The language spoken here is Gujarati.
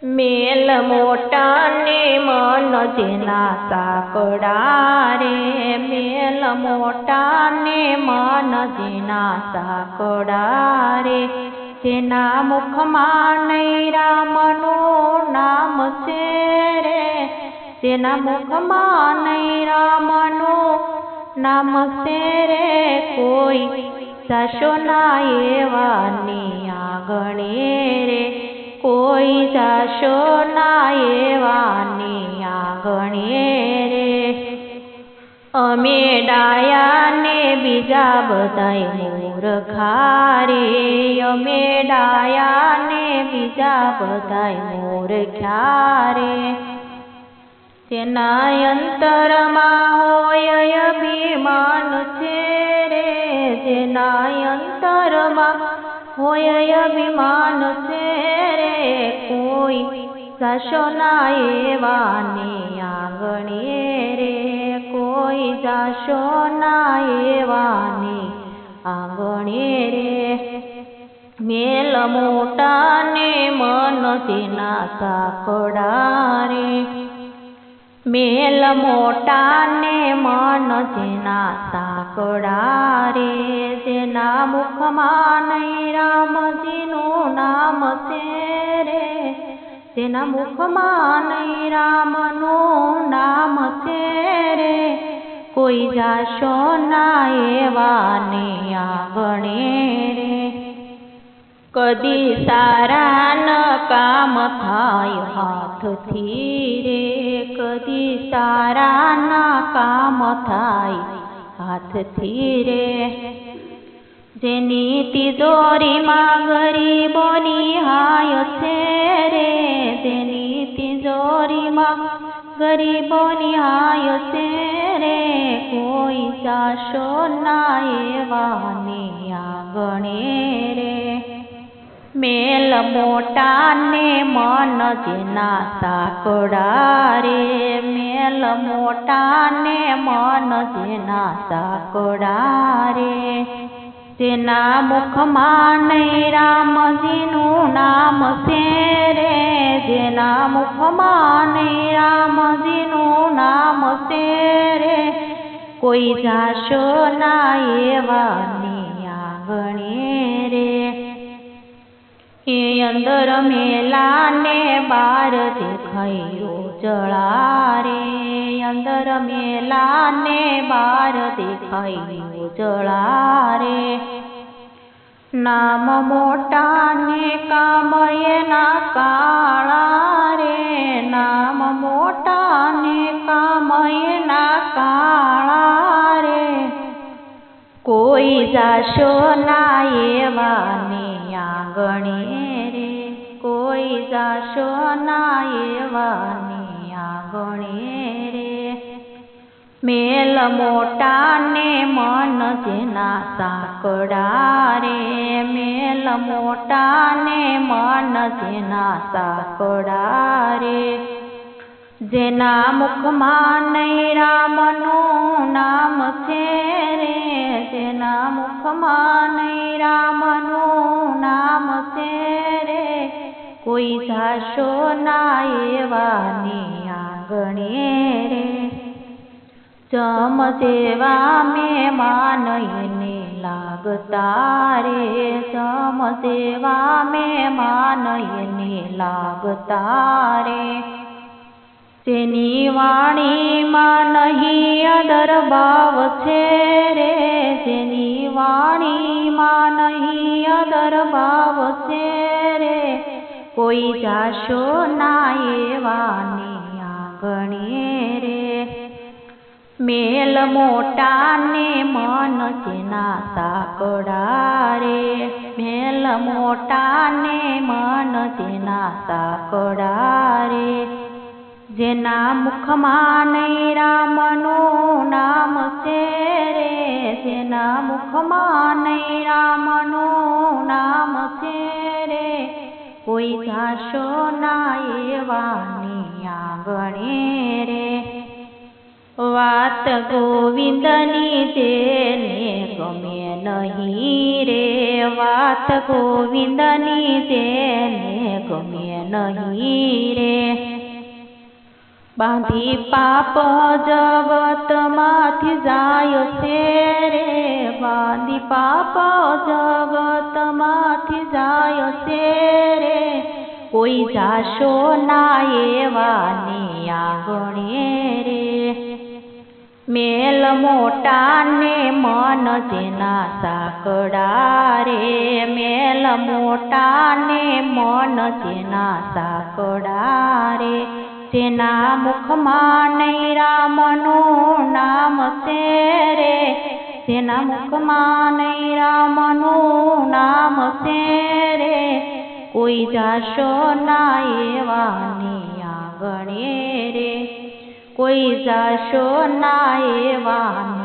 મેલ મોટા ને મન જેના સાંકળા રે, મેલ મોટા ને મન જેના સાંકળા રે, જેના મુખમાં નહીં રામનું નામ છે રે, જેના મુખમાં નહીં રામનું નામ છે રે, કોઈ જાશો ના એવાની આંગણે રે, કોઈ જાશો ના એવાની આંગણે રે. અમે ડાયા ને બીજા બધાય મૂર્ખા રે, અમે ડાયા ને બીજા બધાય મૂર્ખા રે, જેના અંતરમાં હોય અભિમાન છે રે, જેના અંતરમાં હોય અભિમાન છે રે, કોઈ જાશો ના એવાની આંગણે રે, કોઈ જાશો ના એવાની આંગણે રે. મેલ મોટા ને મન જેના સાંકળા રે, મેલ મોટા ને મન જેના સાંકળા રે, જેના મુખમાં નહીં રામજીનું નામ છે રે, જેના મુખમાં નહીં રામનું નામ છે રે, કોઈ જાશો ના એવાની આંગણે રે. કદી સારા ન કામ થાય હાથથી રે, કદી સારા ના કામ થાય હાથથી રે, જેની તિજોરીમાં ગરીબોની હાય છે રે, જેની તિજોરીમાં ગરીબોની હાય છે રે, કોઈ જાશો ના એવાની આંગણે રે. મેલ મોટા ને મન જેના સાંકળા રે, મેલ મોટા ને મન જેના સાંકળા રે, જેના મુખમાં નહીં રામજીનું નામ છે રે, જેના મુખમાં નહીં રામજીનું નામ છે રે, કોઈ જાશો ના એવાની આંગણે રે. એ અંદર મેલા ને બાર દેખાય ઉજળા રે, અંદર મેલા ને બાર દેખાય ઉજળા રે, નામ મોટા ને કામ એના કાળા રે, નામ મોટા ને કામ એના કાળા રે, કોઈ જાશો ના એવાની આંગણે રે, કોઈ જાશો ના એવાની આંગણે રે. મેલ મોટા ને મન જેના સાંકળા રે, મેલ મોટા ને મન જેના સાંકળા રે, જેના મુખમાં નહીં રામનું નામ છે રે, જેના મુખમાં નહીં રામનું નામ છે રે, કોઈ જાશો ના એવાની આંગણે રે. જમ જેવા મહેમાન એને લાગતા રે, જમ જેવા મહેમાન એને લાગતા રે, જેની વાણીમાં નહીં અદર ભાવ છે રે, જેની વાણીમાં નહીં અદર ભાવ છે રે, કોઈ જાશો ના એવાની આંગણે રે. મેલ મોટા ને મન જેના સાંકળા રે, મેલ મોટા ને મન જેના સાંકળા રે, જેના મુખમાં નહીં રામનું નામ છે રે, જેના મુખમાં નહીં રામનું નામ છે રે, કોઈ જાશો ના એવાની આંગણે રે. વાત ગોવિંદની જેને ગમે નહીં રે, વાત ગોવિંદની જેને ગમે નહીં રે બાંધી પાપ જગતમાંથી જાય છે રે બાંધી પાપ જગતમાંથી જાય છે રે કોઈ જાશો ના એવાની આંગણે રે મેલ મોટા ને મન જેના સાંકડા રે મેલ મોટા ને મન જેના સાંકડા રે જેના મુખમાં નહીં રામનું નામ છે રે જેના મુખમાં નહીં રામનું નામ છે રે કોઈ જાશો ના એવાની આંગણે રે કોઈ જાશો ના એવાની